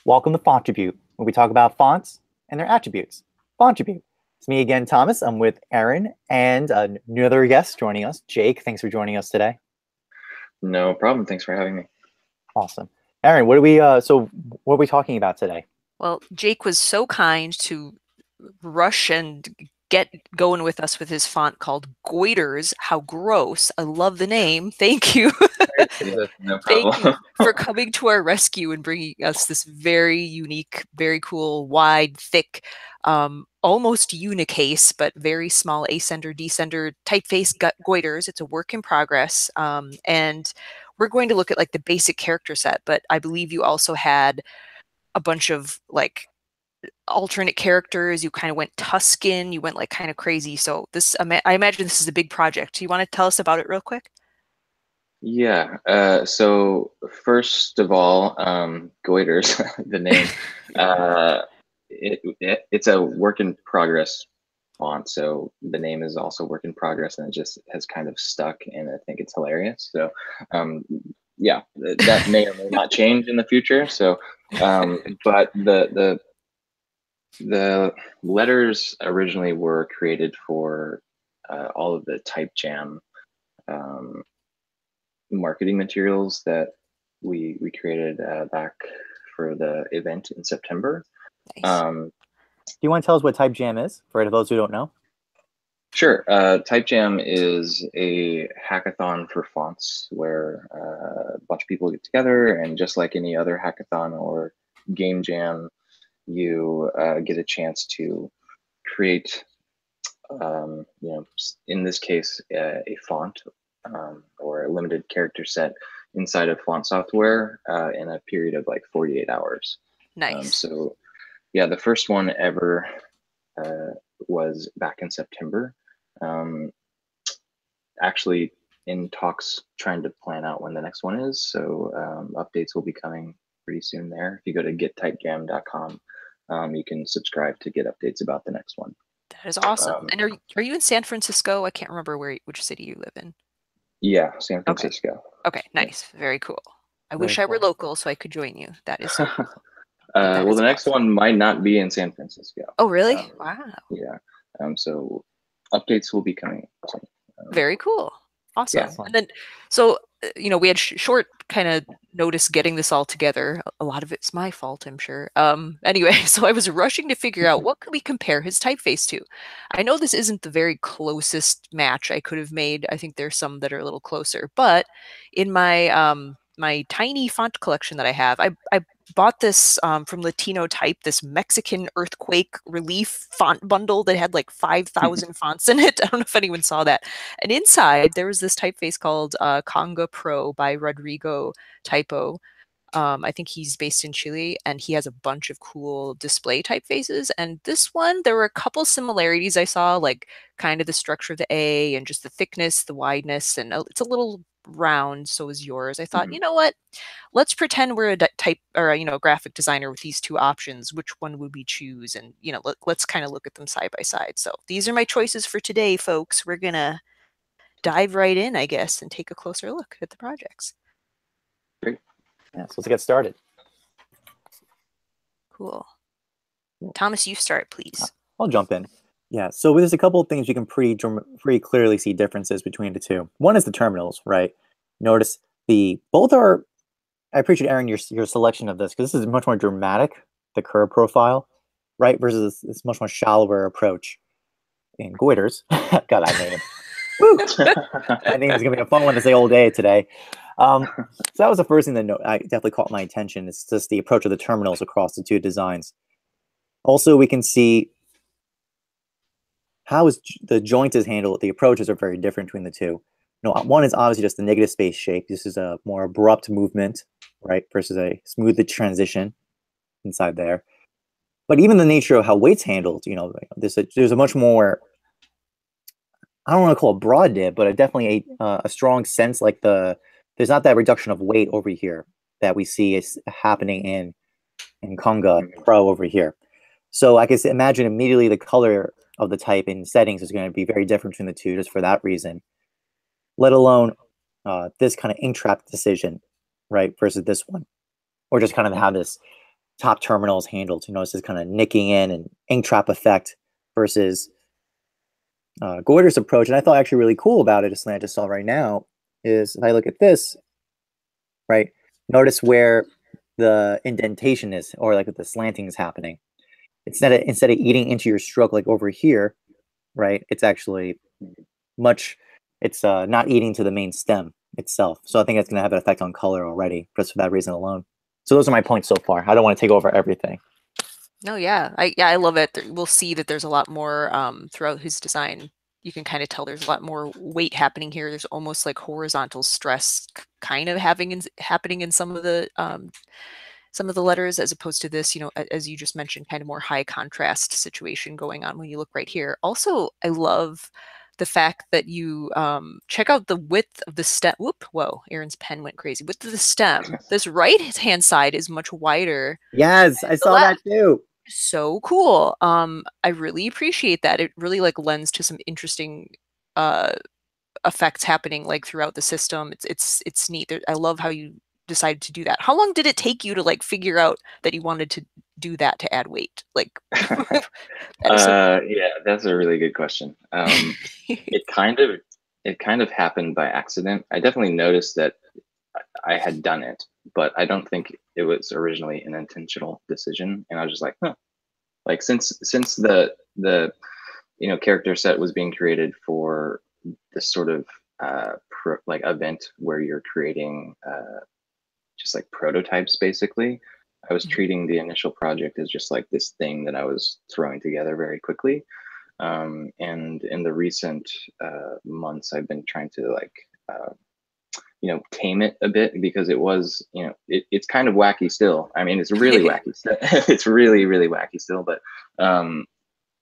Welcome to Fontribute, where we talk about fonts and their attributes. Fontribute. It's me again, Thomas. I'm with Erin and another guest joining us, Jake. Thanks for joining us today. No problem. Thanks for having me. Awesome. Erin, what are we talking about today? Well, Jake was so kind to rush and get going with us with his font called Goiters. How gross. I love the name. Thank you. No Thank you problem. for coming to our rescue and bringing us this very unique, very cool, wide, thick, almost unicase, but very small ascender, descender typeface Goiters. It's a work in progress. And we're going to look at like the basic character set, but I believe you also had a bunch of like alternate characters. You kind of went Tuscan, you went like kind of crazy. So this, I imagine this is a big project. Do you want to tell us about it real quick? Yeah. So first of all, Goiters, the name, it's a work in progress font. So the name is also work in progress, and it just has kind of stuck, and I think it's hilarious. So, yeah, that may or may not change in the future. So, but the letters originally were created for all of the Type Jam marketing materials that we created back for the event in September. Nice. Do you want to tell us what Type Jam is, for those who don't know? Sure. Type Jam is a hackathon for fonts where a bunch of people get together, and just like any other hackathon or game jam, you get a chance to create, in this case, a font or a limited character set inside of font software in a period of like 48 hours. Nice. So yeah, the first one ever was back in September. Actually in talks trying to plan out when the next one is. So updates will be coming pretty soon there. If you go to gettypejam.com, you can subscribe to get updates about the next one. That is awesome. And are you in San Francisco? I can't remember which city you live in. Yeah, San Francisco. Okay, nice. Yeah. Very cool. I wish I were local so I could join you. That is so cool. Well, the next one might not be in San Francisco. Oh, really? Wow. Yeah. So updates will be coming soon. Very cool. Awesome. Yeah. And then, so, we had short kind of notice getting this all together. A lot of it's my fault, I'm sure. Anyway, so I was rushing to figure out what could we compare his typeface to. I know this isn't the very closest match I could have made. I think there's some that are a little closer, but in my my tiny font collection that I have, I bought this from Latino Type, this Mexican earthquake relief font bundle that had like 5,000 fonts in it. I don't know if anyone saw that. And inside there was this typeface called Konga Pro by RodrigoTypo. I think he's based in Chile, and he has a bunch of cool display typefaces. And this one, there were a couple similarities I saw, like kind of the structure of the A and just the thickness, the wideness, and it's a little round. So is yours. I thought, you know what? Let's pretend we're a type or a, graphic designer with these two options. Which one would we choose? And let's kind of look at them side by side. So these are my choices for today, folks. We're gonna dive right in, I guess, and take a closer look at the projects. Great. Yeah, so let's get started. Cool. Thomas, you start, please. I'll jump in. Yeah, so there's a couple of things you can pretty clearly see differences between the two. One is the terminals, right? Notice both are. I appreciate, Erin, your selection of this, because this is much more dramatic, the curve profile, right? Versus this much more shallower approach in Goiters. God, I name. I think it's gonna be a fun one to say all day today. So that was the first thing that I definitely caught my attention. It's just the approach of the terminals across the two designs. Also, we can see how the joint is handled. The approaches are very different between the two. One is obviously just the negative space shape. This is a more abrupt movement, right, versus a smooth transition inside there. But even the nature of how weight's handled, there's a much more, I don't want to call it broad dip, but definitely a strong sense, like there's not that reduction of weight over here that we see is happening in Konga Pro over here. So I can imagine immediately the color of the type in settings is going to be very different between the two, just for that reason. Let alone this kind of ink trap decision, right, versus this one, or just kind of how this top terminal is handled. You notice this kind of nicking in and ink trap effect versus Goiters' approach. And I thought actually really cool about it, just something I just saw right now, is if I look at this, right, notice where the indentation is, or like the slanting is happening. Instead of eating into your stroke like over here, right, it's actually it's not eating to the main stem itself. So I think it's going to have an effect on color already, just for that reason alone. So those are my points so far. I don't want to take over everything. No, yeah, I love it. We'll see that there's a lot more throughout his design. You can kind of tell there's a lot more weight happening here. There's almost like horizontal stress kind of happening in some of the letters, as opposed to this, as you just mentioned, kind of more high contrast situation going on when you look right here. Also, I love the fact that you check out the width of the stem. Whoop, whoa, Erin's pen went crazy. Width of the stem. This right-hand side is much wider. Yes, I saw that too. So cool. I really appreciate that. It really like lends to some interesting effects happening like throughout the system. It's neat. I love how you decided to do that. How long did it take you to like figure out that you wanted to do that to add weight? Like, yeah, that's a really good question. It kind of happened by accident. I definitely noticed that I had done it, but I don't think it was originally an intentional decision. And I was just like, huh. Like since the character set was being created for this sort of like event where you're creating just like prototypes, basically, I was treating the initial project as just like this thing that I was throwing together very quickly. And in the recent months, I've been trying to like tame it a bit, because it was, it's kind of wacky still. I mean, it's really wacky. It's really, really wacky still, but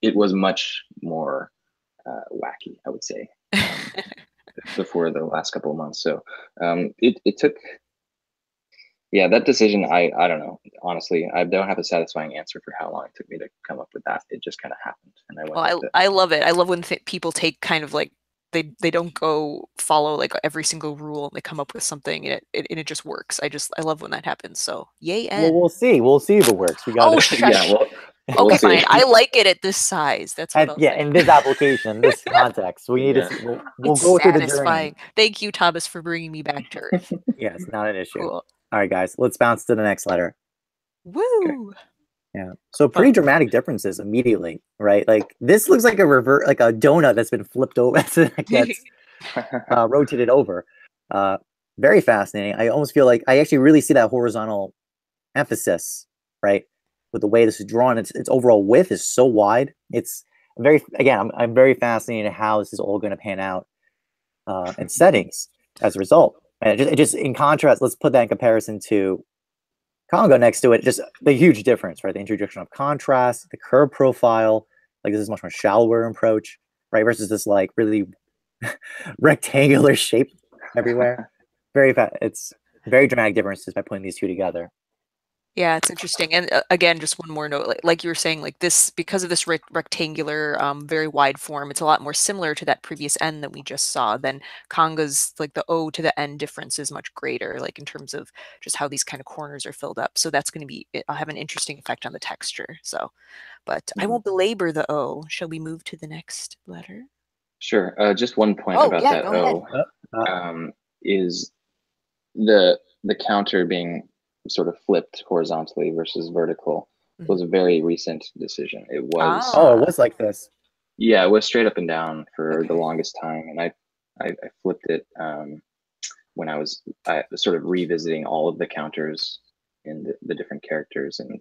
it was much more wacky, I would say, before the last couple of months. So it took, yeah, that decision, I don't know. Honestly, I don't have a satisfying answer for how long it took me to come up with that. It just kind of happened, and I went with it. I love it. I love when people take kind of like, they don't go follow like every single rule, and they come up with something and it just works. I love when that happens. So yay. Well, we'll see if it works. We got yeah, okay, fine. I like it at this size. That's what I'll say. In this application, this context, we need to see. We'll go through the journey. Thank you, Thomas, for bringing me back to earth. Yes, not an issue. Cool. All right, guys, let's bounce to the next letter. Woo! Okay. Yeah. So pretty dramatic differences immediately, right? Like this looks like a donut that's been flipped over, that gets rotated over. Very fascinating. I almost feel like I actually really see that horizontal emphasis, right? With the way this is drawn, its overall width is so wide. It's I'm very fascinated how this is all going to pan out in settings as a result. And it just in contrast, let's put that in comparison to Konga next to it, just the huge difference, right? The introduction of contrast, the curve profile, like this is much more shallower approach, right? Versus this like really rectangular shape everywhere. It's very dramatic differences by putting these two together. Yeah, it's interesting. And again, just one more note, like you were saying, like this, because of this rectangular, very wide form, it's a lot more similar to that previous N that we just saw. Then Konga's, like the O to the N difference is much greater, like in terms of just how these kind of corners are filled up. So that's going to have an interesting effect on the texture. So, but I won't belabor the O. Shall we move to the next letter? Sure. Just one point about that O is the counter being sort of flipped horizontally versus vertical was a very recent decision. It was it was like this. Yeah, it was straight up and down for the longest time, and I flipped it when I was sort of revisiting all of the counters in the different characters, and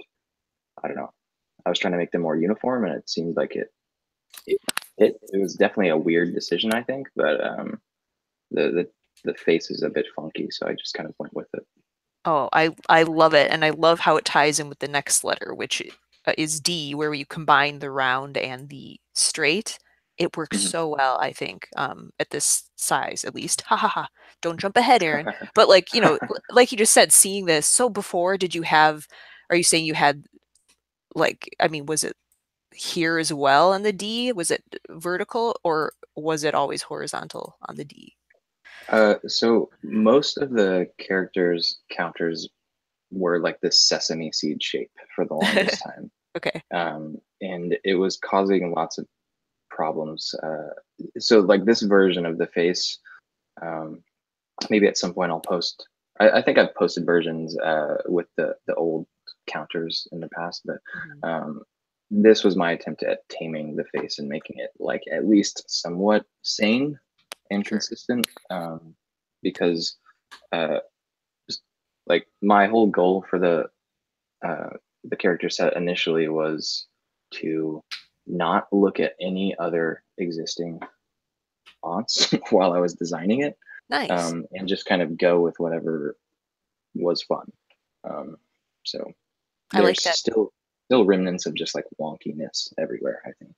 I don't know, I was trying to make them more uniform, and it seemed like it was definitely a weird decision, I think, but the face is a bit funky, so I just kind of went with it. Oh, I love it, and I love how it ties in with the next letter, which is D, where you combine the round and the straight. It works so well, I think, at this size, at least. Ha ha ha! Don't jump ahead, Erin. But like like you just said, seeing this. So before, are you saying you had, like, I mean, was it here as well on the D? Was it vertical, or was it always horizontal on the D? So most of the characters counters were like this sesame seed shape for the longest time. Okay. And it was causing lots of problems. So like this version of the face, maybe at some point I'll post. I think I've posted versions with the old counters in the past, but this was my attempt at taming the face and making it like at least somewhat sane and consistent. Because like my whole goal for the character set initially was to not look at any other existing fonts while I was designing it. Nice. And just kind of go with whatever was fun. So I like there's that. still remnants of just like wonkiness everywhere, I think.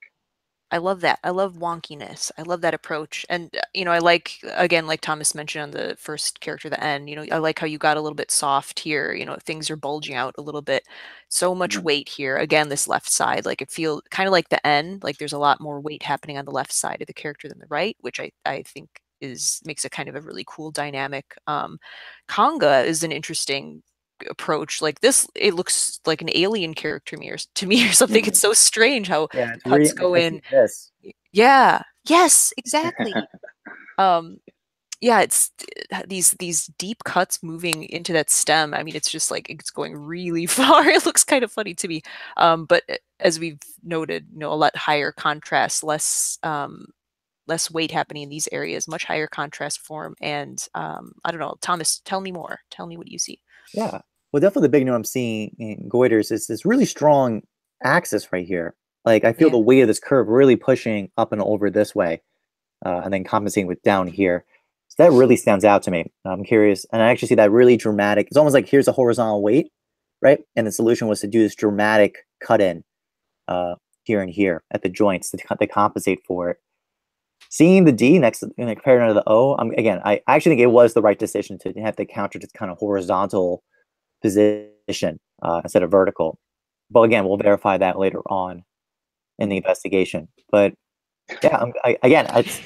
I love that. I love wonkiness. I love that approach. And, you know, I like, again, like Thomas mentioned on the first character, the N, you know, I like how you got a little bit soft here. You know, things are bulging out a little bit. So much weight here. Again, this left side, like it feels kind of like the N, like there's a lot more weight happening on the left side of the character than the right, which I think makes it kind of a really cool dynamic. Konga is an interesting approach. Like this, it looks like an alien character to me or something. It's so strange how cuts go in. This. Yeah. Yes, exactly. Yeah, it's these deep cuts moving into that stem. I mean, it's just like it's going really far. It looks kind of funny to me. But as we've noted, you know, a lot higher contrast, less weight happening in these areas, much higher contrast form. And I don't know, Thomas, tell me more. Tell me what you see. Yeah. Well, definitely the big note I'm seeing in Goiters is this really strong axis right here. Like I feel the weight of this curve really pushing up and over this way, and then compensating with down here. So that really stands out to me. I'm curious, and I actually see that really dramatic. It's almost like here's a horizontal weight, right? And the solution was to do this dramatic cut in here and here at the joints to compensate for it. Seeing the D next to, compared to the O, again, I actually think it was the right decision to have the counter just kind of horizontal position instead of vertical. But again, we'll verify that later on in the investigation. But yeah, again, it's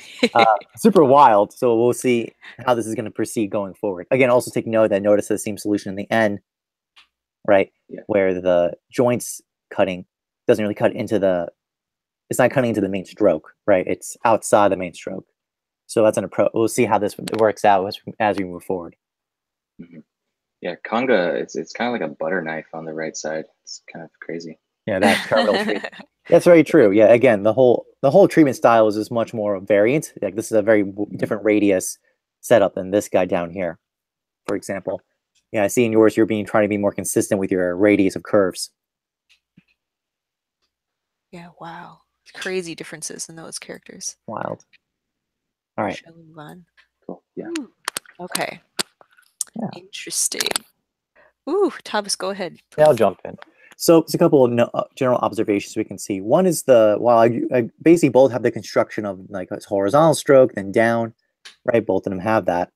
super wild. So we'll see how this is going to proceed going forward. Again, also take note that notice the same solution in the N, right? Yeah. Where the joints cutting doesn't really cut into it's not cutting into the main stroke, right? It's outside the main stroke. So that's an approach. We'll see how this works out as we move forward. Yeah, Konga, it's kind of like a butter knife on the right side. It's kind of crazy. Yeah, that terminal treatment. That's very true. Yeah, again, the whole treatment style is much more variant. Like this is a very different radius setup than this guy down here, for example. Yeah, I see in yours you're trying to be more consistent with your radius of curves. Yeah, wow. Crazy differences in those characters. Wild. All right. Shall we move on? Cool. Yeah. Okay. Yeah. Interesting. Ooh, Thomas, go ahead. Yeah, I'll jump in. So there's a couple of general observations we can see. One is while I basically both have the construction of like a horizontal stroke, then down, right? Both of them have that.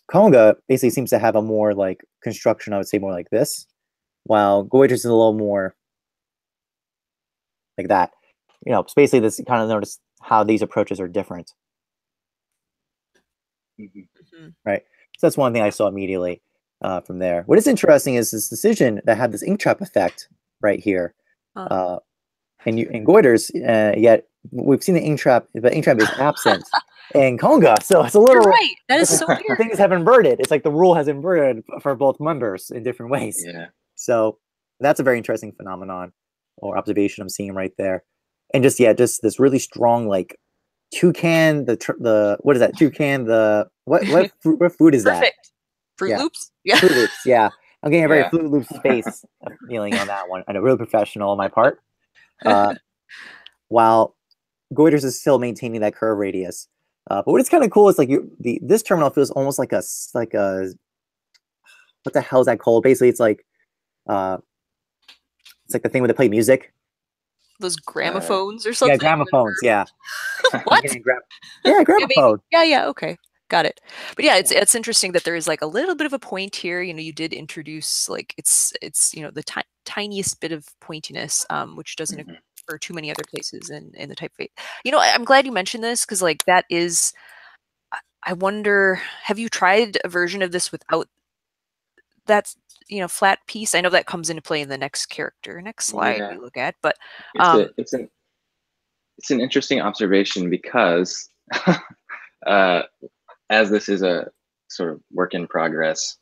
Konga basically seems to have a more like construction, I would say more like this, while Goiters is a little more like that. You know, it's basically this kind of notice how these approaches are different. Right. So that's one thing I saw immediately from there. What is interesting is this decision that had this ink trap effect right here. In Goiters, yet we've seen the ink trap is absent in Konga. So it's a little. You're right. That is so weird. Things have inverted. It's like the rule has inverted for both members in different ways. Yeah. So that's a very interesting phenomenon or observation I'm seeing right there. And just this really strong like toucan, what is that? Toucan, what food is that? Fruit Loops? Yeah. Fruit Loops, yeah. I'm getting a very Fruit Loops space feeling on that one. And a real professional on my part. While Goiters is still maintaining that curve radius. But what is kind of cool is like this terminal feels almost like a what the hell is that called? Basically it's like the thing where they play music. Those gramophones or something? Yeah, gramophones, yeah. What? Yeah, gramophone. Yeah, okay. Got it. But yeah, it's interesting that there is like a little bit of a point here. You know, you did introduce like it's you know the tiniest bit of pointiness, which doesn't occur too many other places in the typeface. You know, I'm glad you mentioned this because like that is. I wonder, have you tried a version of this without that's, flat piece, I know that comes into play in the next slide Yeah. we look at, but It's an interesting observation because as this is a sort of work in progress,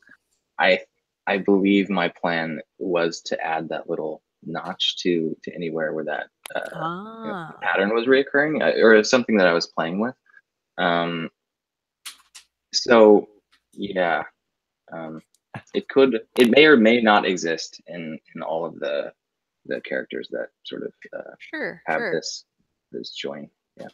I believe my plan was to add that little notch to anywhere where that pattern was reoccurring, or something that I was playing with. So yeah, it may or may not exist in all of the characters that sort of have this join. Yeah.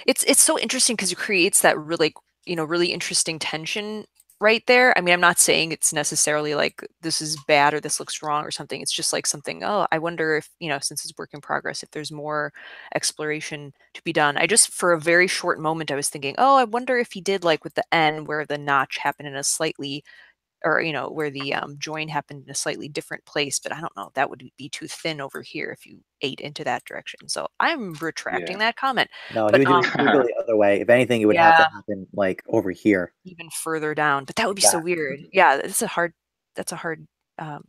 It's so interesting because it creates that really interesting tension right there. I mean, I'm not saying it's necessarily like this is bad or this looks wrong or something. It's just like something, oh, I wonder if, since it's work in progress, if there's more exploration to be done. I just, for a very short moment, I was thinking, oh, I wonder if he did like with the N where the notch happened in a slightly, or where the join happened in a slightly different place, but I don't know, that would be too thin over here if you ate into that direction. So I'm retracting that comment. No, but, he would go the other way. If anything, it would have to happen like over here, even further down. But that would be so weird. Yeah, that's a hard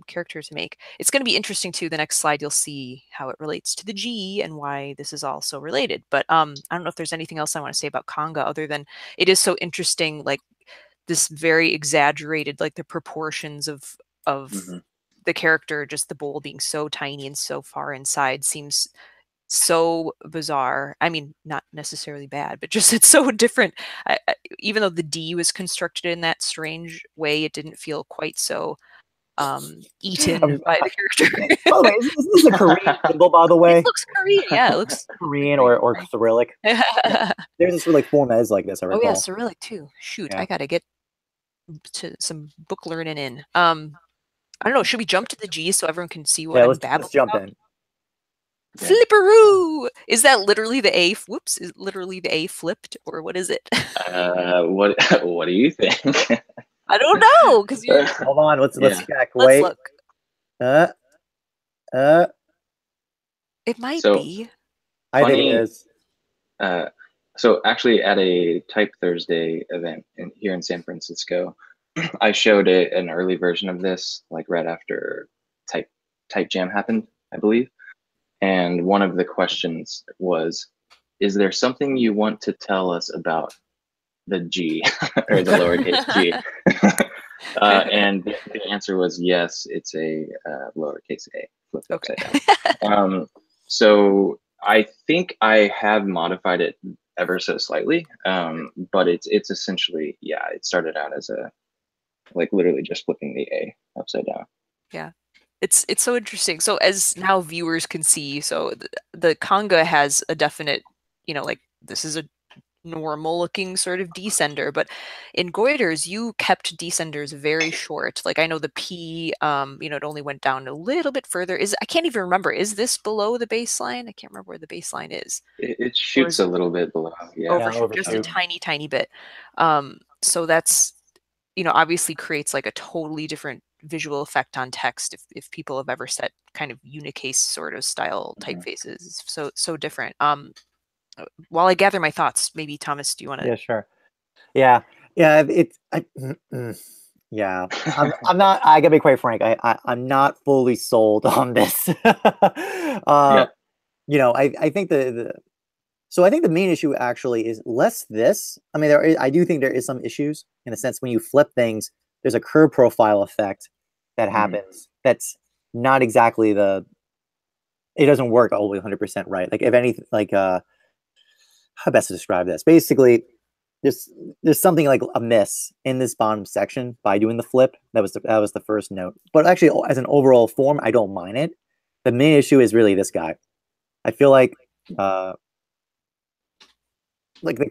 character to make. It's going to be interesting too. The next slide, you'll see how it relates to the G and why this is also related. But I don't know if there's anything else I want to say about Konga other than it is so interesting, like this very exaggerated, like the proportions of the character, just the bowl being so tiny and so far inside seems so bizarre. I mean, not necessarily bad, but just it's so different. Even though the D was constructed in that strange way, it didn't feel quite so eaten by the character. By the way, is this a Korean symbol, by the way? It looks Korean, yeah. It looks Korean or Cyrillic. Yeah. There's a Cyrillic form that is like this, I recall. Oh yeah, Cyrillic too. Shoot, I gotta get to some book learning in. I don't know, should we jump to the G so everyone can see what I'm babbling let's jump about? in. Flipperoo! Is that literally the A? Whoops! Is literally the A flipped, or what is it? What do you think? I don't know because you're. Hold on, let's check. Let's Wait. look. It might be. I think it is. So actually, at a TypeThursday event here in San Francisco, I showed an early version of this, like right after Type Jam happened, I believe. And one of the questions was, is there something you want to tell us about the G or the lowercase g? And the answer was yes, it's a lowercase a flipped upside down. So I think I have modified it ever so slightly, but it's essentially, it started out as literally just flipping the A upside down. Yeah. It's so interesting. So as now viewers can see, so the Konga has a definite, like this is a normal looking sort of descender, but in Goiters you kept descenders very short. Like I know the P, it only went down a little bit further. I can't even remember. Is this below the baseline? I can't remember where the baseline is. It shoots a little bit below. Just a tiny bit. So that's, obviously creates like a totally different visual effect on text if people have ever set kind of unicase sort of style typefaces. So different. While I gather my thoughts, maybe Thomas, do you want to? Yeah, sure. Yeah. I'm not. I gotta be quite frank. I'm not fully sold on this. I think I think the main issue actually is less this. I mean, I do think there is some issues in a sense when you flip things. There's a curve profile effect that happens. That's not exactly it doesn't work always 100% right. Like if anything, how best to describe this? Basically, there's something like amiss in this bottom section by doing the flip. That was the first note. But actually, as an overall form, I don't mind it. The main issue is really this guy. I feel like the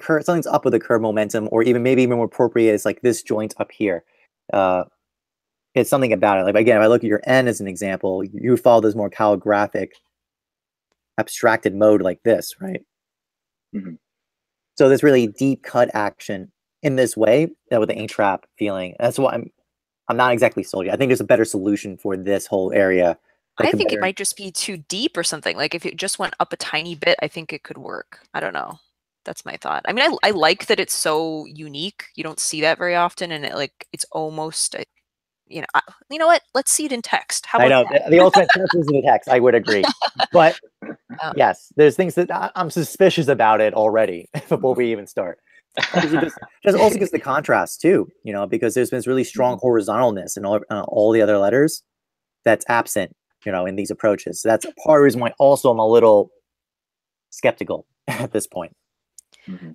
curve, something's up with the curve momentum, or maybe even more appropriate is like this joint up here. It's something about it. Like again, if I look at your N as an example, you follow this more calligraphic, abstracted mode like this, right? So this really deep cut action in this way, with the ink trap feeling. That's why I'm not exactly sold yet. I think there's a better solution for this whole area. I think it might just be too deep or something. Like if it just went up a tiny bit, I think it could work. I don't know. That's my thought. I mean, I like that it's so unique. You don't see that very often, and it's almost, I don't know, it's almost you know what? Let's see it in text. How I know about that? the ultimate test is in the text. I would agree, but yes, there's things that I'm suspicious about it already before we even start. Just also because the contrast too, you know, because there's been this really strong horizontalness in all the other letters that's absent, you know, in these approaches. So that's part of the reason why also I'm a little skeptical at this point.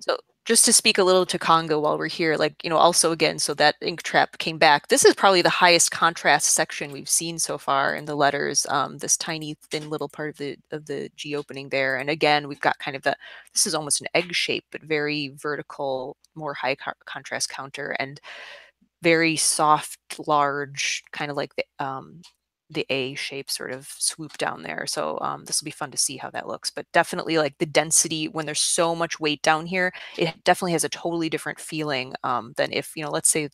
So just to speak a little to Konga while we're here, like, you know, also again, so that ink trap came back. This is probably the highest contrast section we've seen so far in the letters. This tiny thin little part of the G opening there. And again, we've got kind of this is almost an egg shape, but very vertical, more high contrast counter, and very soft, large, kind of like the A shape sort of swoop down there. So this will be fun to see how that looks. But definitely like the density, when there's so much weight down here, it definitely has a totally different feeling than if, you know, let's say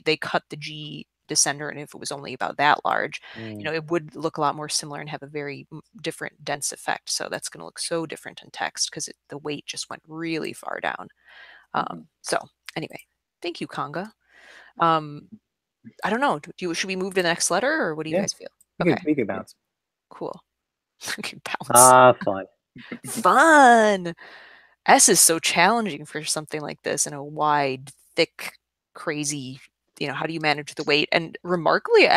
they cut the G descender, and if it was only about that large, you know, it would look a lot more similar and have a very different dense effect. So that's going to look so different in text because the weight just went really far down. So anyway, thank you, Konga. I don't know. Should we move to the next letter, or what do you guys feel? We could bounce. Cool. We can bounce. Fun. Fun. S is so challenging for something like this in a wide, thick, crazy, you know, how do you manage the weight? And remarkably,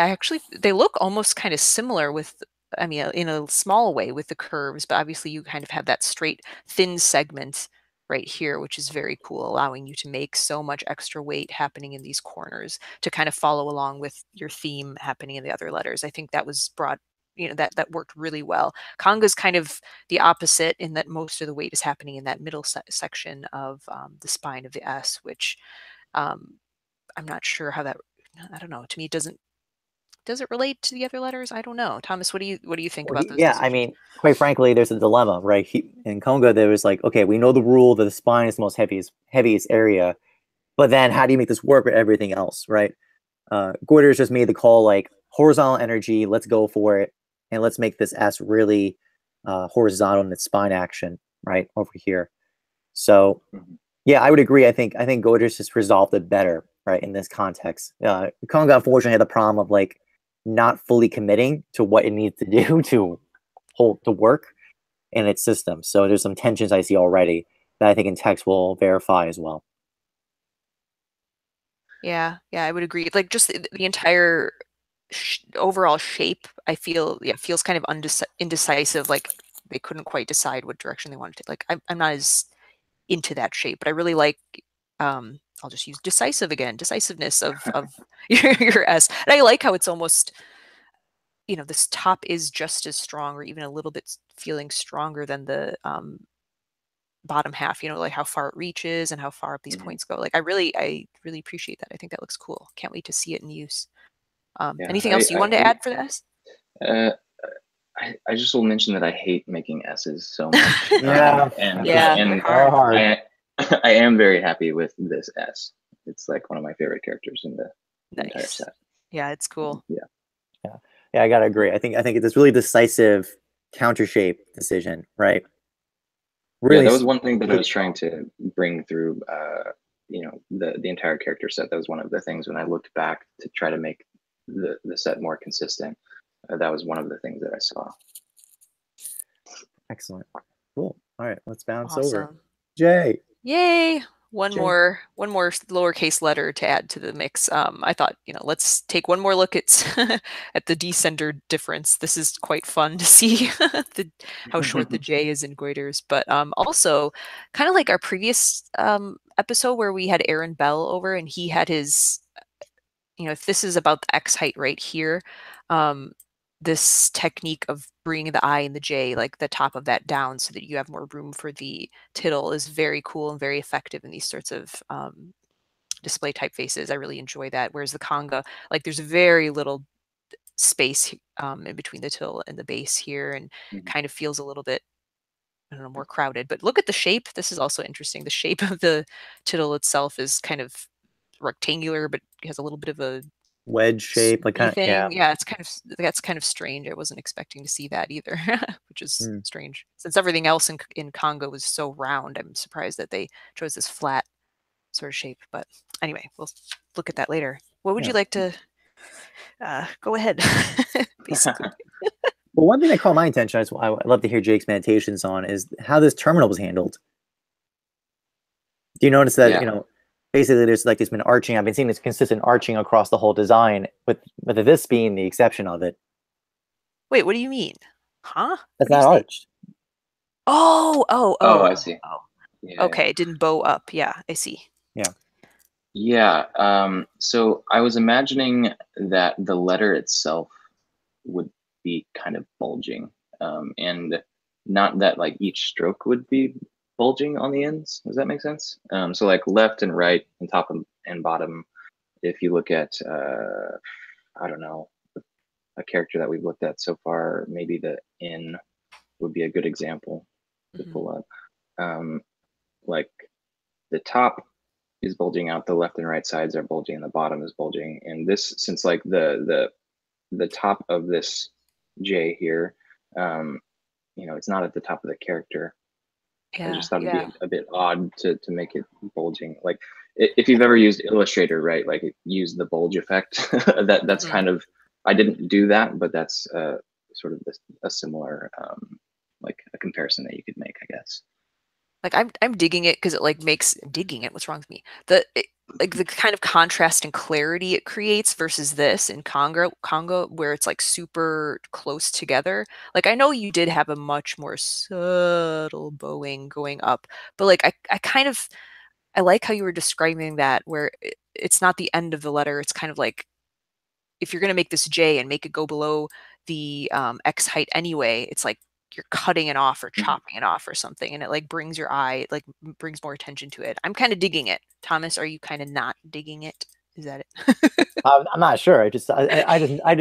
they look almost kind of similar with, I mean, in a small way with the curves, but obviously you kind of have that straight, thin segment right here, which is very cool, allowing you to make so much extra weight happening in these corners to kind of follow along with your theme happening in the other letters. I think that was brought, you know, that worked really well. Konga's kind of the opposite in that most of the weight is happening in that middle section of the spine of the S, which I'm not sure how that, I don't know, to me does it relate to the other letters? I don't know. Thomas, what do you think about those decisions? I mean, quite frankly, there's a dilemma, right? In Konga, there was like, okay, we know the rule that the spine is the most heaviest area, but then how do you make this work with everything else, right? Goiters just made the call like horizontal energy, let's go for it, and let's make this S really horizontal in its spine action, right over here. So, yeah, I would agree. I think Goiters just resolved it better, right, in this context. Konga unfortunately had the problem of like not fully committing to what it needs to do to work in its system. So there's some tensions I see already that I think in text will verify as well. Yeah, I would agree. Like just the entire overall shape, I feel, feels kind of indecisive. Like they couldn't quite decide what direction they wanted to. Like I'm not as into that shape, but I really like. I'll just use decisiveness of your S, and I like how it's almost, you know, this top is just as strong, or even a little bit feeling stronger than the bottom half, you know, like how far it reaches and how far up these points go. Like I really appreciate that. I think that looks cool. Can't wait to see it in use. Anything else you wanted to add for this? I just will mention that I hate making S's so much. And I am very happy with this S. It's like one of my favorite characters in the entire set. Yeah, it's cool. Yeah, I gotta agree. I think it's this really decisive counter shape decision, right? Really, that was one thing that I was trying to bring through. You know, the entire character set. That was one of the things when I looked back to try to make the set more consistent. That was one of the things that I saw. Excellent. Cool. All right, let's bounce over. Jay. Yay. One more lowercase letter to add to the mix. I thought, you know, let's take one more look at at the descender difference. This is quite fun to see how short the J is in Goiters, but also kind of like our previous episode where we had Aaron Bell over, and he had his, you know, if this is about the X height right here, this technique of bringing the I and the J, like the top of that down so that you have more room for the tittle, is very cool and very effective in these sorts of display typefaces. I really enjoy that. Whereas the Konga, like there's very little space in between the tittle and the base here, and kind of feels a little bit, I don't know, more crowded. But look at the shape. This is also interesting. The shape of the tittle itself is kind of rectangular, but has a little bit of a wedge shape, like kind of, that's kind of strange. I wasn't expecting to see that either, which is strange since everything else in Konga was so round. I'm surprised that they chose this flat sort of shape, but anyway, we'll look at that later. What would you like to Go ahead. Basically. Well, one thing that caught my attention, I'd love to hear Jake's meditations on, is how this terminal was handled. Do you notice that, basically there's been arching. I've been seeing this consistent arching across the whole design, with this being the exception of it. Wait, what do you mean? Huh? That's not arched. Oh, I see. Oh. Yeah, okay, it didn't bow up. Yeah, I see. Yeah. Yeah. So I was imagining that the letter itself would be kind of bulging, and not that like each stroke would be bulging on the ends. Does that make sense? So like left and right and top and bottom. If you look at, I don't know, a character that we've looked at so far, maybe the N would be a good example to pull up. Like the top is bulging out, the left and right sides are bulging, and the bottom is bulging. And this, since like the top of this J here, it's not at the top of the character. Yeah, I just thought it'd be a bit odd to make it bulging. Like if you've ever used Illustrator, right? Like use the bulge effect. That's kind of, I didn't do that, but that's sort of a similar like a comparison that you could make, I guess. Like I'm digging it because it like makes digging it. What's wrong with me? Like the kind of contrast and clarity it creates versus this in Konga, where it's like super close together. Like I know you did have a much more subtle bowing going up, but like I like how you were describing that, where it's not the end of the letter. It's kind of like if you're gonna make this J and make it go below the X height anyway, it's like you're cutting it off or chopping it off or something, and it like brings your eye, like brings more attention to it. I'm kind of digging it. Thomas, are you kind of not digging it? Is that it? I'm not sure. I just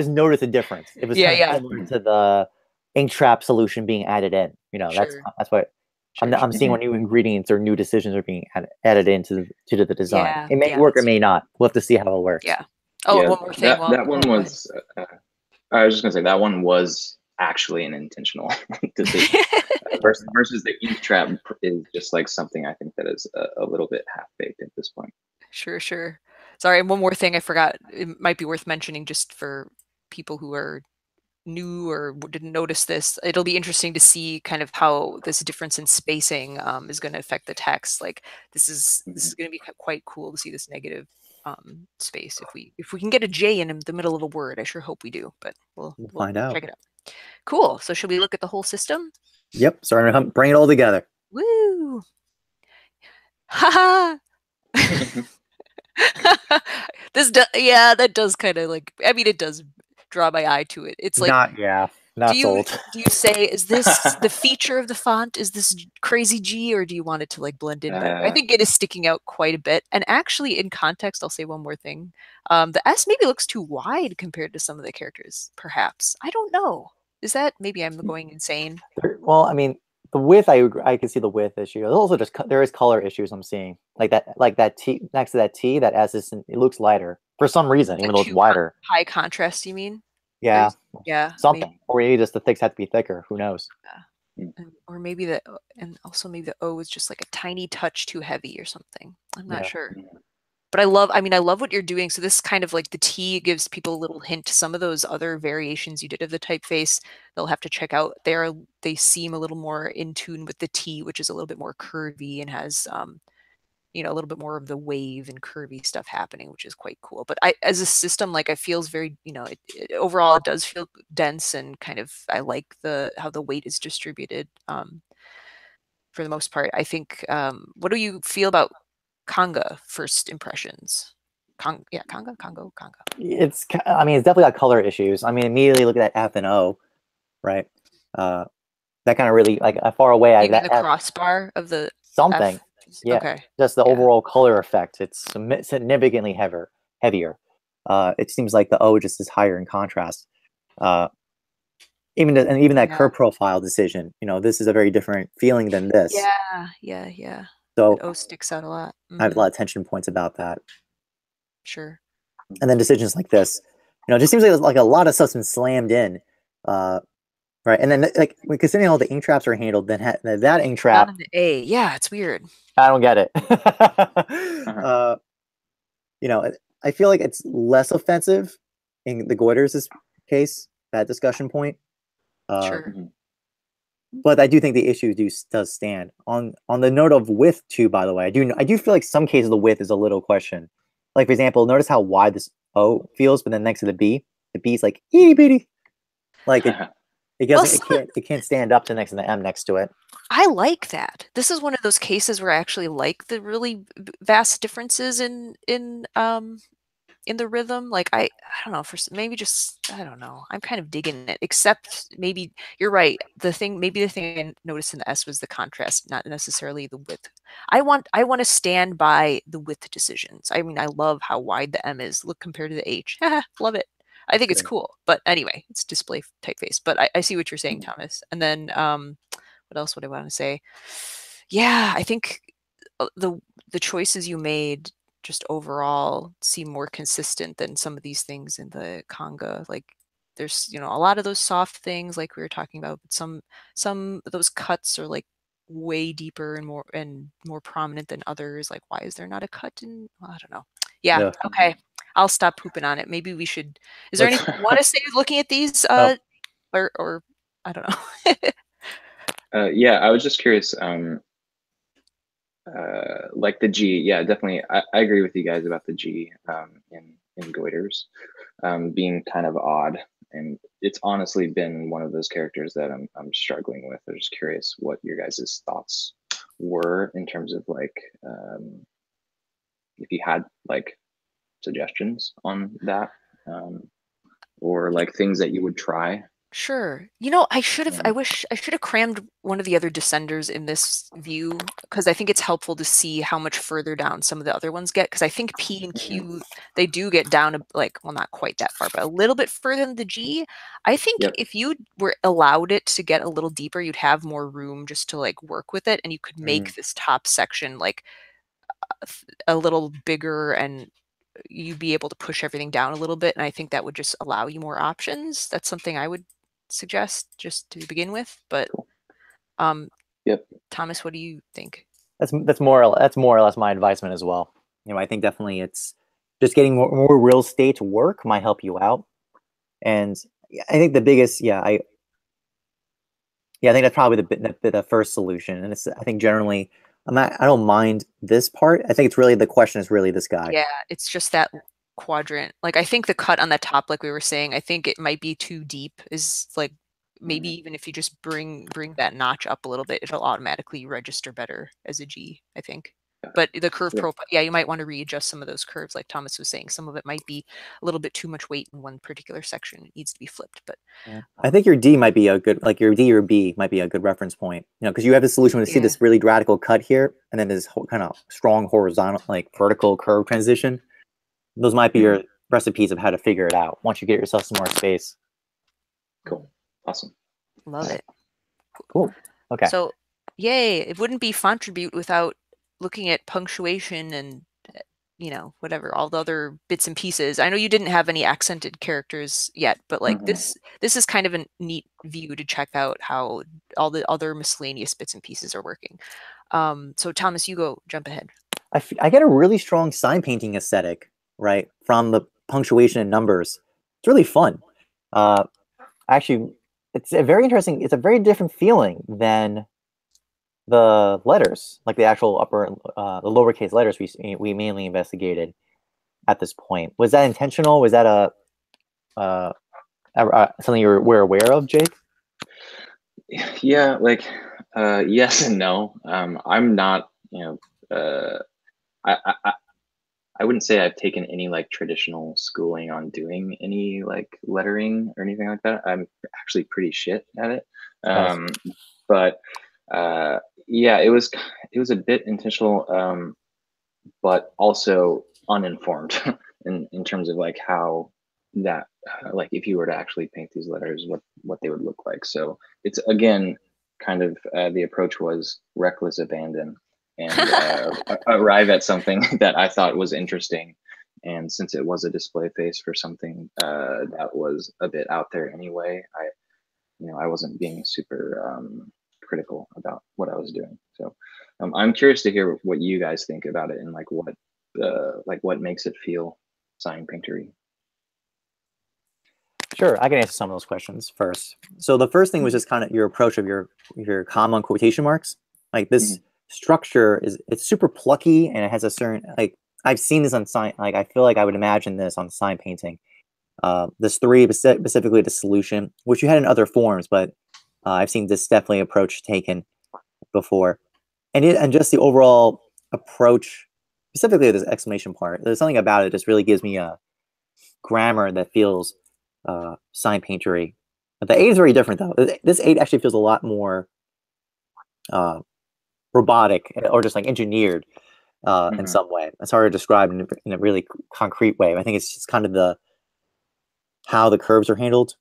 noticed a difference. It was similar to the ink trap solution being added in. That's what I'm seeing when new ingredients or new decisions are being added into the design. Yeah, it may work or may not. We'll have to see how it works. Yeah. Oh, one more thing. That one was. I was just gonna say that one was actually an intentional decision versus the ink trap is just like something I think that is a little bit half-baked at this point. Sure. Sorry, one more thing I forgot. It might be worth mentioning just for people who are new or didn't notice this. It'll be interesting to see kind of how this difference in spacing is going to affect the text. Like this is going to be quite cool to see this negative space. If we can get a J in the middle of a word, I sure hope we do, but we'll find out. Check it out. Cool. So should we look at the whole system? Yep. Starting to bring it all together. Woo! Ha that does kind of like, I mean, it does draw my eye to it. It's like not sold. Do you say, is this the feature of the font? Is this crazy G, or do you want it to like blend in better? I think it is sticking out quite a bit. And actually, in context, I'll say one more thing. The S maybe looks too wide compared to some of the characters, perhaps. I don't know. Is that, maybe I'm going insane? Well, I mean, the width, I can see the width issue. There's also there is color issues I'm seeing. Like that T, next to that T, that S is, it looks lighter for some reason, even though it's wider. High contrast, you mean? Yeah. Something. Maybe. Or maybe just the thicks have to be thicker. Who knows? Or maybe and also maybe the O is just like a tiny touch too heavy or something. I'm not sure. But I love what you're doing. So this kind of like the T gives people a little hint to some of those other variations you did of the typeface. They'll have to check out. They seem a little more in tune with the T, which is a little bit more curvy and has a little bit more of the wave and curvy stuff happening, which is quite cool. But as a system, like it feels very, overall it does feel dense and kind of, I like how the weight is distributed for the most part. I think, what do you feel about Konga first impressions? Konga. It's definitely got color issues. I mean, immediately look at that F and O, right? That kind of really, like, far away. The crossbar of the something. F? Yeah, okay. Just the overall color effect. It's significantly heavier. It seems like the O just is higher in contrast. Even that curve profile decision. This is a very different feeling than this. Yeah. So the O sticks out a lot. I have a lot of tension points about that. Sure. And then decisions like this, it just seems like a lot of stuff's been slammed in. Right, and then like considering all the ink traps are handled, then that ink trap. Not an A. Yeah, it's weird. I don't get it. I feel like it's less offensive in the Goiters' case, that discussion point. Sure. But I do think the issue does stand on the note of width too. By the way, I do feel like some cases the width is a little question. Like for example, notice how wide this O feels, but then next to the B is like itty bitty. Like it can't stand up to next to the M next to it. I like that. This is one of those cases where I actually like the really vast differences in the rhythm. Like I don't know, for maybe just I don't know. I'm kind of digging it. Except maybe you're right. The thing I noticed in the S was the contrast, not necessarily the width. I want to stand by the width decisions. I mean, I love how wide the M is. Look compared to the H. Love it. I think it's cool. But anyway, it's display typeface. But I see what you're saying, Thomas. And then what else would I want to say? Yeah, I think the choices you made just overall seem more consistent than some of these things in the Konga. Like there's, a lot of those soft things like we were talking about, but some of those cuts are like way deeper and more prominent than others. Like why is there not a cut in, well, I don't know. Yeah. Okay. I'll stop pooping on it. Maybe we should, is there anything you want to say looking at these or I don't know. Yeah, I was just curious, like the G, yeah, definitely. I agree with you guys about the G in Goiters being kind of odd, and it's honestly been one of those characters that I'm struggling with. I'm just curious what your guys' thoughts were in terms of like if you had like suggestions on that or like things that you would try. Sure. I wish I should have crammed one of the other descenders in this view because I think it's helpful to see how much further down some of the other ones get because I think P and Q, they do get down well, not quite that far, but a little bit further than the G. I think if you were allowed it to get a little deeper, you'd have more room just to like work with it and you could make this top section like a little bigger and you'd be able to push everything down a little bit. And I think that would just allow you more options. That's something I would suggest just to begin with. But Thomas, what do you think? That's more or less my advisement as well. I think definitely it's just getting more real estate work might help you out. And I think the biggest, I think that's probably the first solution. And I think generally, I don't mind this part. I think it's really the question is really this guy. Yeah, it's just that quadrant. Like I think the cut on the top, like we were saying, I think it might be too deep. Is like maybe even if you just bring that notch up a little bit, it'll automatically register better as a G, I think. But the curve profile, you might want to readjust some of those curves, like Thomas was saying. Some of it might be a little bit too much weight in one particular section. It needs to be flipped. But I think your D might be a good, like your D or B might be a good reference point. Because you have this solution to see this really radical cut here, and then this kind of strong horizontal, like vertical curve transition. Those might be your recipes of how to figure it out once you get yourself some more space. Cool. Awesome. Love it. Cool. Okay. So, yay. It wouldn't be Fontribute without looking at punctuation and, whatever, all the other bits and pieces. I know you didn't have any accented characters yet, but like this is kind of a neat view to check out how all the other miscellaneous bits and pieces are working. So Thomas, you jump ahead. I get a really strong sign painting aesthetic, right, from the punctuation and numbers. It's really fun. Actually, it's a very interesting. It's a very different feeling than the letters, like the actual the lowercase letters we mainly investigated at this point. Was that intentional? Was that something you were aware of, Jake? Yeah, like yes and no. I'm not, I wouldn't say I've taken any like traditional schooling on doing any like lettering or anything like that. I'm actually pretty shit at it. But yeah, it was a bit intentional, but also uninformed in terms of like how that like if you were to actually paint these letters, what they would look like. So it's again kind of the approach was reckless abandon and arrive at something that I thought was interesting. And since it was a display face for something that was a bit out there anyway, I wasn't being super critical about what I was doing. So I'm curious to hear what you guys think about it and like what makes it feel sign paintery. Sure, I can answer some of those questions first. So the first thing was just kind of your approach of your comma and quotation marks. Like this structure it's super plucky and it has a certain like I've seen this on sign like I feel like I would imagine this on sign painting. This 3 specifically the solution, which you had in other forms, but I've seen this definitely approach taken before, and just the overall approach, specifically this exclamation part. There's something about it that just really gives me a grammar that feels sign paintery. But the 8 is very different though. This 8 actually feels a lot more robotic or just like engineered in some way. It's hard to describe in a really concrete way. I think it's just kind of how the curves are handled,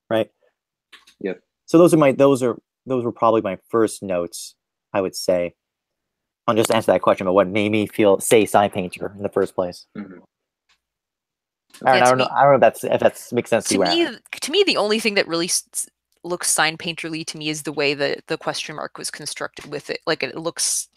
right? Yep. So those were probably my first notes, I would say, on just to answer that question about what made me say sign painter in the first place. Aaron, I don't know if that makes sense to you. To me, the only thing that really looks sign painterly to me is the way that the question mark was constructed with it. Like it looks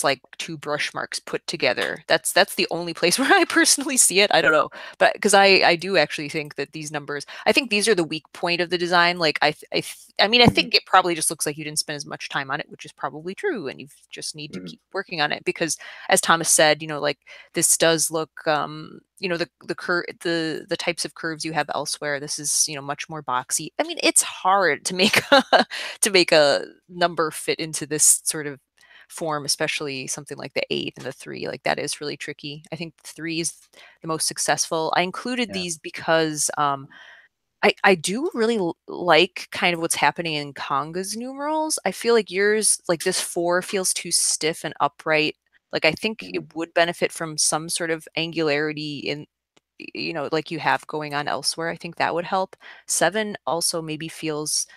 like 2 brush marks put together. That's the only place where I personally see it. I don't know, but because I do actually think that these numbers, I think these are the weak point of the design. Like I mean, I think it probably just looks like you didn't spend as much time on it, which is probably true, and you just need to keep working on it because, as Thomas said, you know, like this does look, you know, the types of curves you have elsewhere. This is, you know, much more boxy. I mean, it's hard to make a number fit into this sort of form, especially something like the 8 and the 3. Like that is really tricky. I think 3 is the most successful. I included these because I do really like kind of what's happening in Konga's numerals. I feel like yours, like this 4 feels too stiff and upright. Like I think it would benefit from some sort of angularity in, you know, like you have going on elsewhere. I think that would help. 7 also maybe feels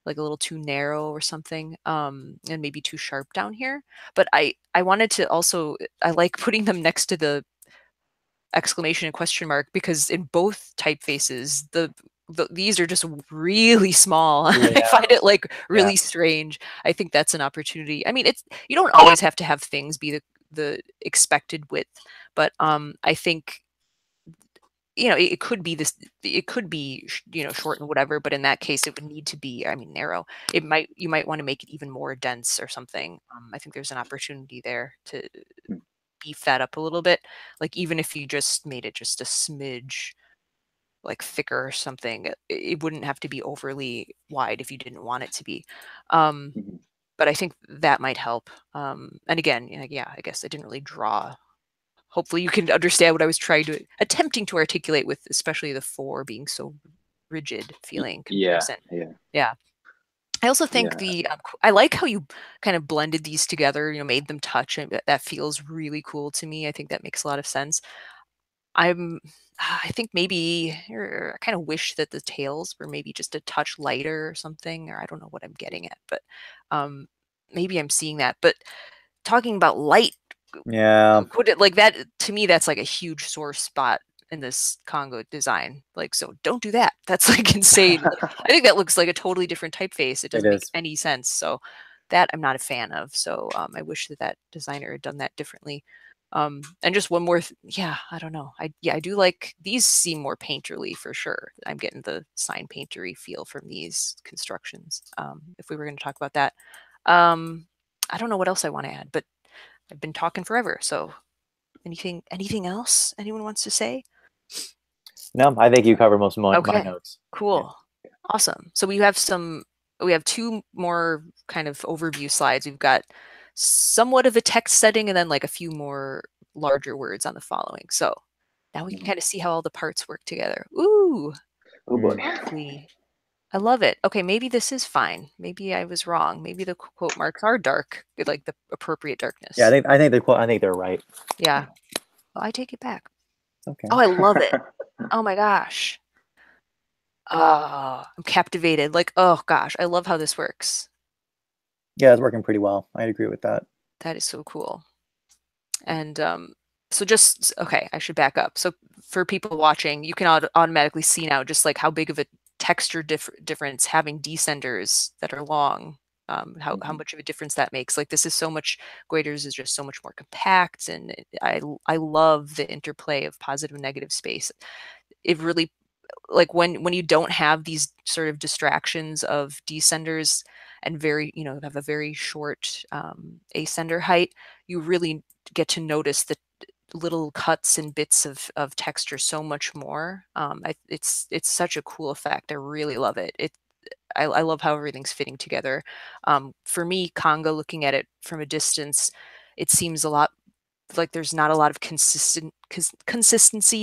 like a little too narrow or something, and maybe too sharp down here. But I wanted to also, I like putting them next to the exclamation and question mark because in both typefaces, these are just really small. Yeah. I find it like really strange. I think that's an opportunity. I mean, you don't always have to have things be the expected width, but I think, you know, it could be you know, short and whatever, but in that case it would need to be, I mean, narrow. You might want to make it even more dense or something. I think there's an opportunity there to beef that up a little bit. Like even if you just made it just a smidge like thicker or something, it wouldn't have to be overly wide if you didn't want it to be. But I think that might help. And again, yeah, I guess I didn't really draw. Hopefully you can understand what I was attempting to articulate with, especially the 4 being so rigid feeling comparison. Yeah. I also think I like how you kind of blended these together, you know, made them touch, and that feels really cool to me. I think that makes a lot of sense. I think maybe, or I kind of wish that the tails were maybe just a touch lighter or something, or I don't know what I'm getting at, but maybe I'm seeing that. But talking about light, put it like that, to me that's like a huge sore spot in this Konga design. Like, so don't do that. That's like insane. I think that looks like a totally different typeface. It doesn't make any sense. So that I'm not a fan of. So I wish that designer had done that differently. And just one more, I don't know. I do like, these seem more painterly for sure. I'm getting the sign paintery feel from these constructions. If we were going to talk about that, I don't know what else I want to add, but I've been talking forever. So anything else anyone wants to say? No, I think you covered most of my notes. Cool. Yeah. Awesome. So we have 2 more kind of overview slides. We've got somewhat of a text setting and then like a few more larger words on the following. So now we can kind of see how all the parts work together. Ooh. Oh boy. Lovely. I love it. Okay, maybe this is fine. Maybe I was wrong. Maybe the quote marks are dark, like the appropriate darkness. Yeah, I think they're right. Yeah. Well, I take it back. Okay. Oh, I love it. Oh my gosh. Oh, I'm captivated. Like, oh gosh, I love how this works. Yeah, it's working pretty well. I'd agree with that. That is so cool. And so just, okay, I should back up. So for people watching, you can automatically see now just like how big of a texture difference having descenders that are long, how much of a difference that makes. Like this is so much, Goiters is just so much more compact, and I love the interplay of positive and negative space. It really, like when you don't have these sort of distractions of descenders and have a very short ascender height, you really get to notice the little cuts and bits of texture so much more. It's such a cool effect. I really love it. I love how everything's fitting together. For me, Konga, looking at it from a distance, it seems a lot like there's not a lot of consistency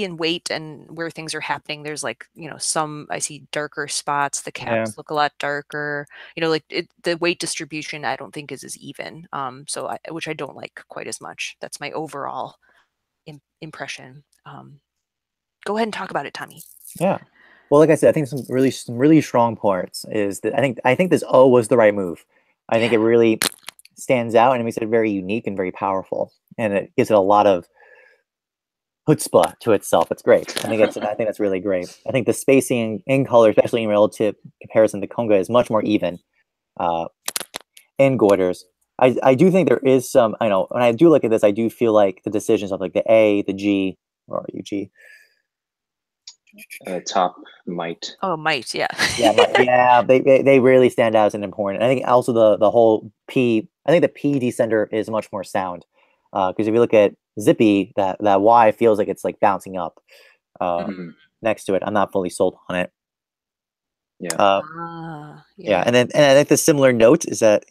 and weight and where things are happening. There's like, some, I see darker spots. The caps look a lot darker, like the weight distribution, I don't think is as even. Which I don't like quite as much. That's my overall impression. Go ahead and talk about it, Tommy. Yeah. Well, like I said, I think some really strong parts is that I think this O was the right move. I think it really stands out and it makes it very unique and very powerful, and it gives it a lot of chutzpah to itself. It's great. I think that's really great. I think the spacing in color, especially in relative comparison to Konga, is much more even in Goiters. I do think there is some. I know when I do look at this, I do feel like the decisions of like the A, the G, or UG. Top might. Oh, might, yeah. yeah, they really stand out as an important. I think also the whole P. I think the P descender is much more sound because if you look at Zippy, that Y feels like it's like bouncing up next to it. I'm not fully sold on it. Yeah. Yeah, and I think the similar note is that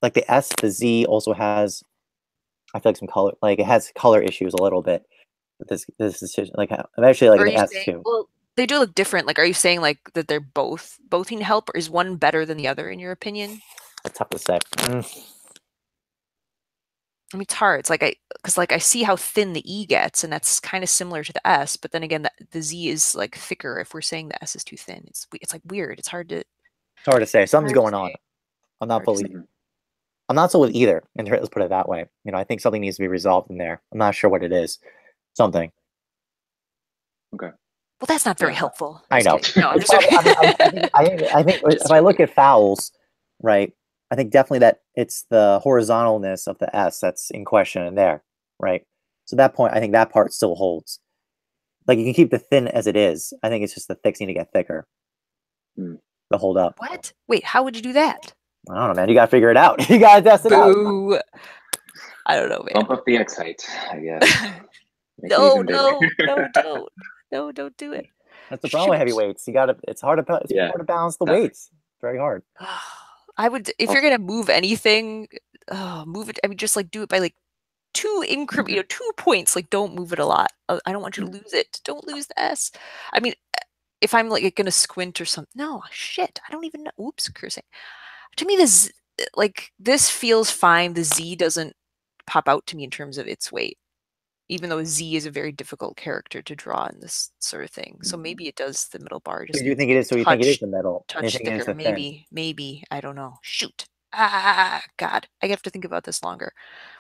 like the S, the Z also has. I feel like some color, like it has color issues a little bit. This decision, like I'm actually like an S too. Well, they do look different. Like, are you saying like that they're both need help, or is one better than the other in your opinion? That's tough to say. I mean, it's hard. It's like because I see how thin the E gets, and that's kind of similar to the S. But then again, the Z is like thicker. If we're saying the S is too thin, it's like weird. It's hard to say. Something's going on. I'm not fully. I'm not so with either. And let's put it that way. I think something needs to be resolved in there. I'm not sure what it is. Something. Okay. Well, that's not very helpful. I know. No, I'm just I think if I look at fouls, right, I think definitely that it's the horizontalness of the S that's in question in there, right? So that point, I think that part still holds. Like you can keep the thin as it is. I think it's just the thicks need to get thicker to hold up. What? Wait, how would you do that? I don't know, man. You gotta figure it out. You gotta test it out. I don't know, man. Bump up the X height, I guess. No, don't do it. That's the problem with heavyweights. It's hard to balance the weights. It's very hard. I would, if you're gonna move anything, move it. I mean, just like do it by like 2 increment, 2 points. Like, don't move it a lot. I don't want you to lose it. Don't lose the S. I mean, if I'm like gonna squint or something, no, shit. I don't even know. Oops, cursing. To me, this feels fine. The Z doesn't pop out to me in terms of its weight, even though Z is a very difficult character to draw in this sort of thing. So maybe it does the middle bar. Just you think it is? So you think it is the middle? Touch thicker, maybe. I don't know. Shoot. God, I have to think about this longer.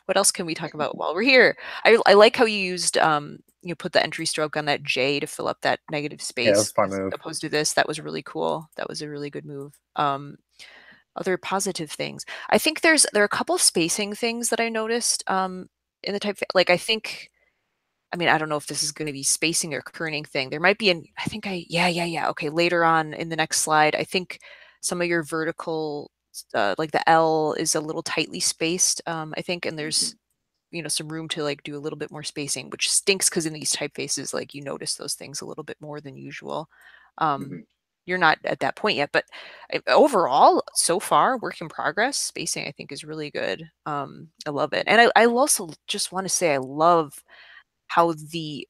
What else can we talk about while we're here? I like how you used you put the entry stroke on that J to fill up that negative space. Yeah, that was a smart move. Opposed to this, that was really cool. That was a really good move. Other positive things. I think there are a couple of spacing things that I noticed in the typeface. Like I mean, I don't know if this is going to be spacing or kerning thing. There might be okay. Later on in the next slide, I think some of your vertical, like the L is a little tightly spaced, I think, and there's, some room to like do a little bit more spacing, which stinks because in these typefaces, like you notice those things a little bit more than usual. You're not at that point yet, but overall, so far, work in progress. Spacing, I think, is really good. I love it. And I also just want to say I love how the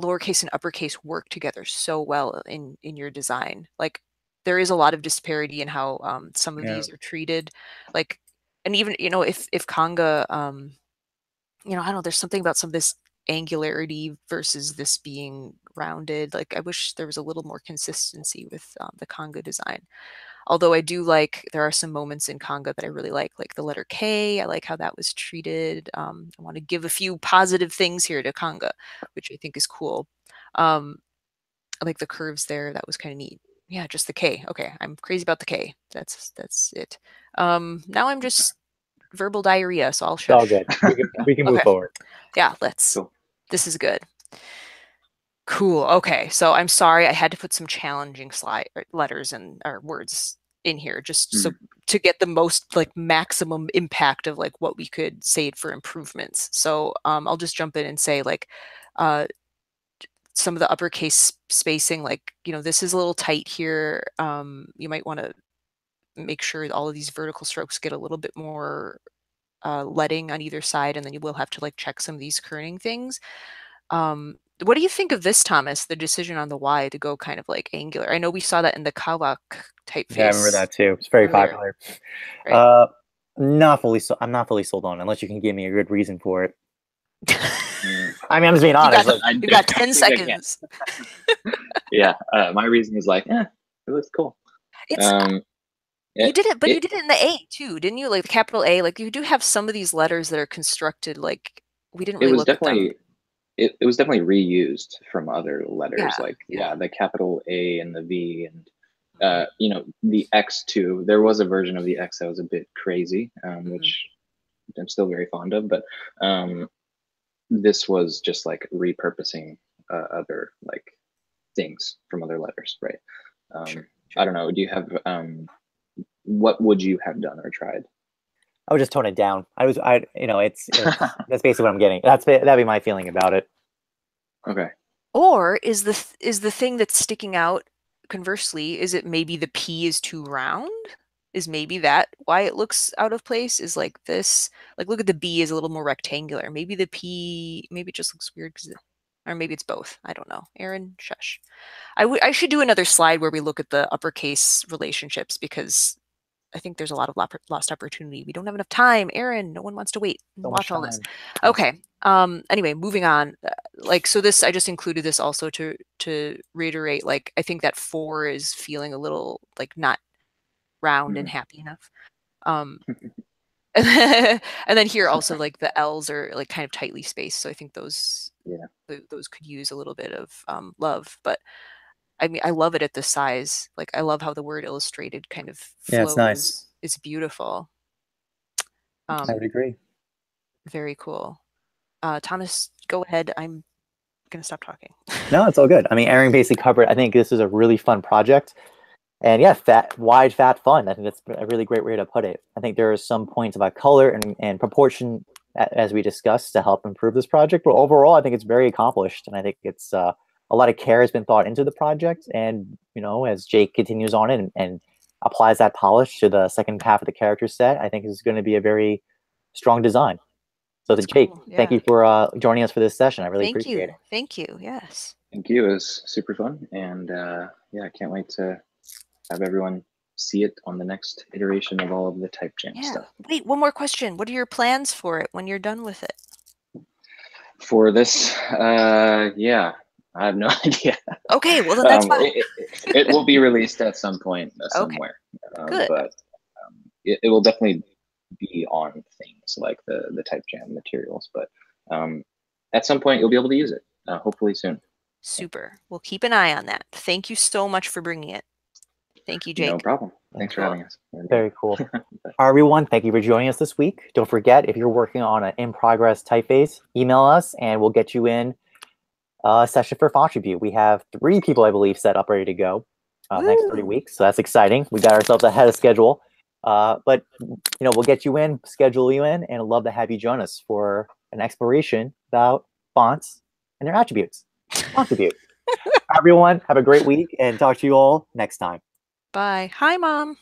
lowercase and uppercase work together so well in your design. Like there is a lot of disparity in how some of these are treated. Like, and even, if Konga, I don't know, there's something about some of this angularity versus this being rounded. Like I wish there was a little more consistency with the Konga design. Although I do like, there are some moments in Konga that I really like the letter K. I like how that was treated. I want to give a few positive things here to Konga, which I think is cool. I like the curves there. That was kind of neat. Yeah, just the K. Okay, I'm crazy about the K. That's it. Now I'm just verbal diarrhea, so I'll shush. It's all good. We can move forward. Yeah, let's. Cool. This is good. Cool. Okay. So I'm sorry I had to put some challenging letters and or words in here just so to get the most like maximum impact of like what we could say for improvements. So I'll just jump in and say like some of the uppercase spacing, like, this is a little tight here. You might want to make sure all of these vertical strokes get a little bit more leading on either side, and then you will have to like check some of these kerning things. What do you think of this, Thomas? The decision on the Y to go kind of like angular. I know we saw that in the Kawak typeface. Yeah, I remember that too. It's very popular. Right. I'm not fully sold on, unless you can give me a good reason for it. I mean, I'm just being honest. You got 10 seconds. Yeah, my reason is like, it looks cool. You did it, but you did it in the A too, didn't you? Like the capital A, like you do have some of these letters that are constructed like we didn't really look at them. It was definitely reused from other letters, the capital A and the V, and the X too. There was a version of the X that was a bit crazy, which I'm still very fond of, but this was just like repurposing other like things from other letters, right? Sure. I don't know. Do you have what would you have done or tried? I would just tone it down. It's that's basically what I'm getting. That'd be my feeling about it. Okay. Or is the thing that's sticking out, conversely, is it maybe the P is too round? Is maybe that why it looks out of place? Is like this, like look at the B is a little more rectangular. Maybe the P, maybe it just looks weird or maybe it's both. I don't know. Erin, shush. I should do another slide where we look at the uppercase relationships, because I think there's a lot of lost opportunity. We don't have enough time. Erin, no one wants to wait and watch all this. Okay. Anyway, moving on. So this, I just included this also to reiterate, like, I think that 4 is feeling a little like not round and happy enough. And then here also, like the L's are like kind of tightly spaced. So I think those could use a little bit of love, but I mean, I love it at this size. Like, I love how the word illustrated kind of flows. Yeah, it's nice. It's beautiful. I would agree. Very cool. Thomas, go ahead. I'm going to stop talking. No, it's all good. I mean, Erin basically covered, I think this is a really fun project. And yeah, wide, fat, fun. I think that's a really great way to put it. I think there are some points about color and proportion, as we discussed, to help improve this project. But overall, I think it's very accomplished. And I think it's a lot of care has been thought into the project. And, as Jake continues on it and applies that polish to the second half of the character set, I think it's going to be a very strong design. So Jake, thank you for joining us for this session. I really appreciate it. Thank you. Yes. Thank you. It was super fun. And I can't wait to have everyone see it on the next iteration of all of the Type Jam stuff. Wait, one more question. What are your plans for it when you're done with it? For this, I have no idea. Okay, well then that's fine. It will be released at some point somewhere. Good. But it will definitely be on things like the Type Jam materials. But at some point, you'll be able to use it, hopefully soon. Super. We'll keep an eye on that. Thank you so much for bringing it. Thank you, Jake. No problem. Thanks for having us. Very cool. Everyone, thank you for joining us this week. Don't forget, if you're working on an in-progress typeface, email us and we'll get you in a session for Fontribute. We have 3 people, I believe, set up ready to go next 3 weeks. So that's exciting. We got ourselves ahead of schedule. But we'll get you in, schedule you in, and I'd love to have you join us for an exploration about fonts and their attributes. Fontribute. Everyone, have a great week and talk to you all next time. Bye. Hi, Mom.